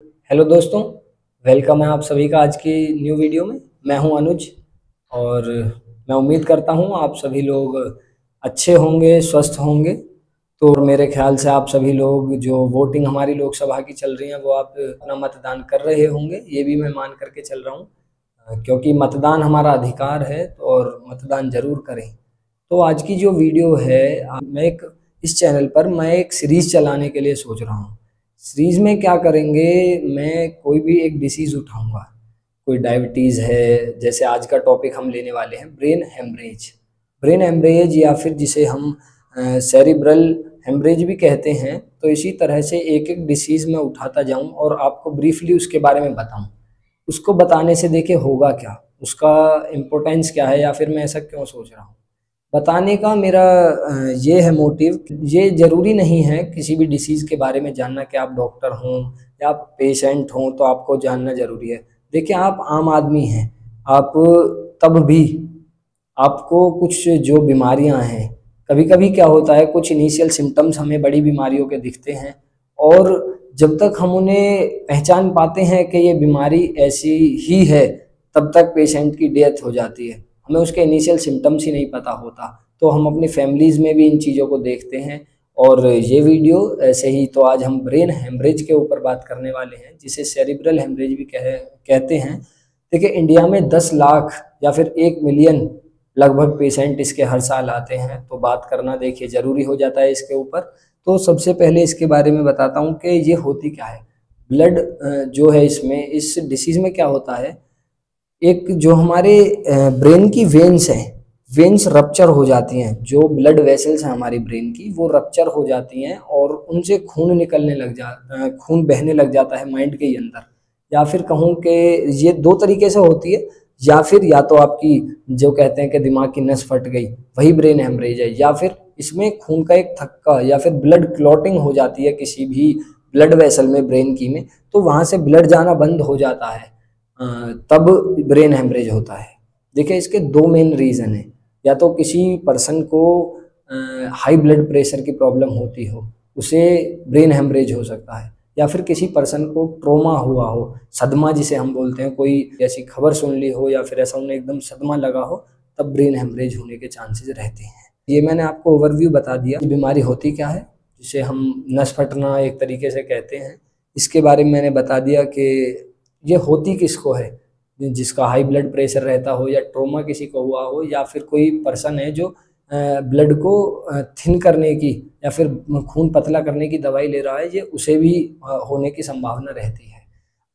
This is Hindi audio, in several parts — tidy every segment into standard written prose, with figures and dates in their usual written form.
हेलो दोस्तों, वेलकम है आप सभी का आज की न्यू वीडियो में। मैं हूं अनुज और मैं उम्मीद करता हूं आप सभी लोग अच्छे होंगे, स्वस्थ होंगे। तो मेरे ख्याल से आप सभी लोग जो वोटिंग हमारी लोकसभा की चल रही है वो आप अपना मतदान कर रहे होंगे, ये भी मैं मान करके चल रहा हूँ क्योंकि मतदान हमारा अधिकार है और मतदान जरूर करें। तो आज की जो वीडियो है मैं एक इस चैनल पर मैं एक सीरीज चलाने के लिए सोच रहा हूँ। सीरीज में क्या करेंगे, मैं कोई भी एक डिसीज उठाऊंगा। कोई डायबिटीज़ है, जैसे आज का टॉपिक हम लेने वाले हैं ब्रेन हेमरेज। ब्रेन हेमरेज या फिर जिसे हम सेरिब्रल हेमरेज भी कहते हैं। तो इसी तरह से एक एक डिसीज़ मैं उठाता जाऊं और आपको ब्रीफली उसके बारे में बताऊं। उसको बताने से देखिए होगा क्या, उसका इम्पोर्टेंस क्या है या फिर मैं ऐसा क्यों सोच रहा हूँ। बताने का मेरा ये है मोटिव। ये ज़रूरी नहीं है किसी भी डिसीज़ के बारे में जानना कि आप डॉक्टर हों या आप पेशेंट हों तो आपको जानना ज़रूरी है। देखिए आप आम आदमी हैं, आप तब भी आपको कुछ जो बीमारियां हैं, कभी कभी क्या होता है कुछ इनिशियल सिम्टम्स हमें बड़ी बीमारियों के दिखते हैं और जब तक हम उन्हें पहचान पाते हैं कि ये बीमारी ऐसी ही है तब तक पेशेंट की डेथ हो जाती है। हमें उसके इनिशियल सिम्टम्स ही नहीं पता होता। तो हम अपनी फैमिलीज़ में भी इन चीज़ों को देखते हैं और ये वीडियो ऐसे ही। तो आज हम ब्रेन हेमरेज के ऊपर बात करने वाले हैं, जिसे सेरिब्रल हेमरेज भी कहते हैं। देखिए इंडिया में 10 लाख या फिर 1 मिलियन लगभग पेशेंट इसके हर साल आते हैं। तो बात करना देखिए ज़रूरी हो जाता है इसके ऊपर। तो सबसे पहले इसके बारे में बताता हूँ कि ये होती क्या है। ब्लड जो है इसमें, इस डिसीज़ में क्या होता है, एक जो हमारे ब्रेन की वेन्स हैं, वेन्स रप्चर हो जाती हैं। जो ब्लड वेसल्स हैं हमारी ब्रेन की, वो रप्चर हो जाती हैं और उनसे खून बहने लग जाता है माइंड के अंदर। या फिर कहूँ कि ये दो तरीके से होती है, या तो आपकी जो कहते हैं कि दिमाग की नस फट गई, वही ब्रेन हेमरेज है, या फिर इसमें खून का एक थक्का या फिर ब्लड क्लॉटिंग हो जाती है किसी भी ब्लड वेसल में, ब्रेन की में। तो वहाँ से ब्लड जाना बंद हो जाता है, तब ब्रेन हेमरेज होता है। देखिए इसके दो मेन रीज़न हैं। या तो किसी पर्सन को हाई ब्लड प्रेशर की प्रॉब्लम होती हो, उसे ब्रेन हेमरेज हो सकता है। या फिर किसी पर्सन को ट्रोमा हुआ हो, सदमा जिसे हम बोलते हैं, कोई ऐसी खबर सुन ली हो या फिर ऐसा उन्हें एकदम सदमा लगा हो, तब ब्रेन हेमरेज होने के चांसेस रहते हैं। ये मैंने आपको ओवरव्यू बता दिया बीमारी होती क्या है, जिसे हम नस फटना एक तरीके से कहते हैं। इसके बारे में मैंने बता दिया कि ये होती किसको है, जिसका हाई ब्लड प्रेशर रहता हो या ट्रोमा किसी को हुआ हो, या फिर कोई पर्सन है जो ब्लड को थिन करने की या फिर खून पतला करने की दवाई ले रहा है, ये उसे भी होने की संभावना रहती है।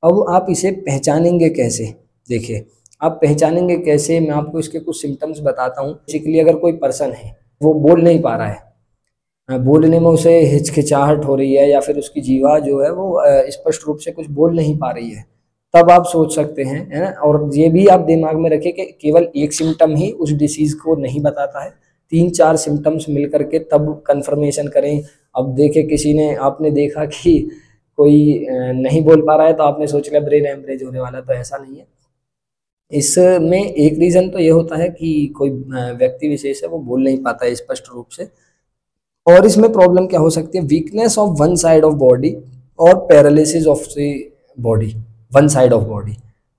अब आप इसे पहचानेंगे कैसे? देखिए आप पहचानेंगे कैसे, मैं आपको इसके कुछ सिम्टम्स बताता हूँ। बेसिकली अगर कोई पर्सन है वो बोल नहीं पा रहा है, बोलने में उसे हिचकिचाहट हो रही है या फिर उसकी जीवा जो है वो स्पष्ट रूप से कुछ बोल नहीं पा रही है, तब आप सोच सकते हैं, है ना। और ये भी आप दिमाग में रखें कि केवल एक सिम्टम ही उस डिसीज़ को नहीं बताता है, 3-4 सिम्टम्स मिल करके तब कंफर्मेशन करें। अब देखें किसी ने, आपने देखा कि कोई नहीं बोल पा रहा है तो आपने सोच लिया ब्रेन हेमरेज होने वाला, तो ऐसा नहीं है। इसमें एक रीज़न तो ये होता है कि कोई व्यक्ति विशेष है वो बोल नहीं पाता है स्पष्ट रूप से। और इसमें प्रॉब्लम क्या हो सकती है, weakness of one side of body और paralysis of the body, one side of body.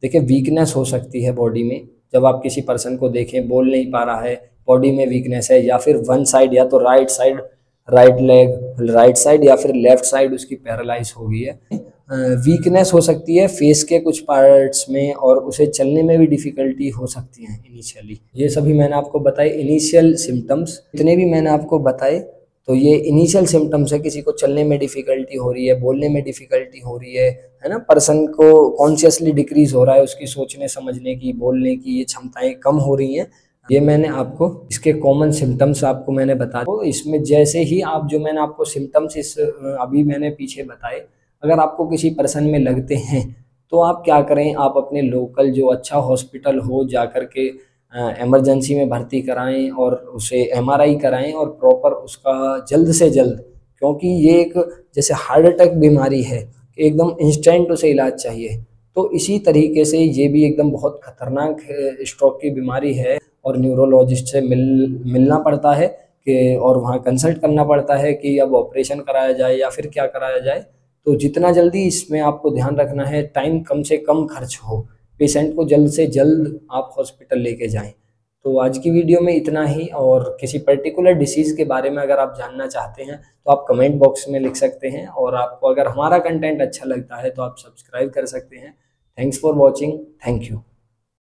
देखिए वीकनेस हो सकती है बॉडी में, जब आप किसी पर्सन को देखें बोल नहीं पा रहा है, बॉडी में वीकनेस है, या फिर वन साइड, या तो right side, right leg right side, या फिर लेफ्ट साइड उसकी पैरालाइज हो गई है। वीकनेस हो सकती है फेस के कुछ पार्ट्स में और उसे चलने में भी डिफ़िकल्टी हो सकती है इनिशियली। ये सभी मैंने आपको बताए इनिशियल सिम्टम्स, इतने भी मैंने आपको बताए। तो ये इनिशियल सिम्टम्स है, किसी को चलने में डिफ़िकल्टी हो रही है, बोलने में डिफ़िकल्टी हो रही है ना। पर्सन को कॉन्शियसली डिक्रीज हो रहा है, उसकी सोचने समझने की, बोलने की ये क्षमताएं कम हो रही हैं। ये मैंने आपको इसके कॉमन सिम्टम्स आपको मैंने बताया। तो इसमें जैसे ही आप, जो मैंने आपको सिम्टम्स इस अभी मैंने पीछे बताए, अगर आपको किसी पर्सन में लगते हैं तो आप क्या करें, आप अपने लोकल जो अच्छा हॉस्पिटल हो जा कर के इमरजेंसी में भर्ती कराएं और उसे एमआरआई कराएं और प्रॉपर उसका जल्द से जल्द, क्योंकि ये एक जैसे हार्ट अटैक बीमारी है, एकदम इंस्टेंट उसे इलाज चाहिए। तो इसी तरीके से ये भी एकदम बहुत खतरनाक स्ट्रोक की बीमारी है और न्यूरोलॉजिस्ट से मिलना पड़ता है कि, और वहाँ कंसल्ट करना पड़ता है कि अब ऑपरेशन कराया जाए या फिर क्या कराया जाए। तो जितना जल्दी इसमें आपको ध्यान रखना है, टाइम कम से कम खर्च हो, पेशेंट को जल्द से जल्द आप हॉस्पिटल लेके जाएं। तो आज की वीडियो में इतना ही, और किसी पर्टिकुलर डिसीज़ के बारे में अगर आप जानना चाहते हैं तो आप कमेंट बॉक्स में लिख सकते हैं, और आपको अगर हमारा कंटेंट अच्छा लगता है तो आप सब्सक्राइब कर सकते हैं। Thanks for watching. Thank you.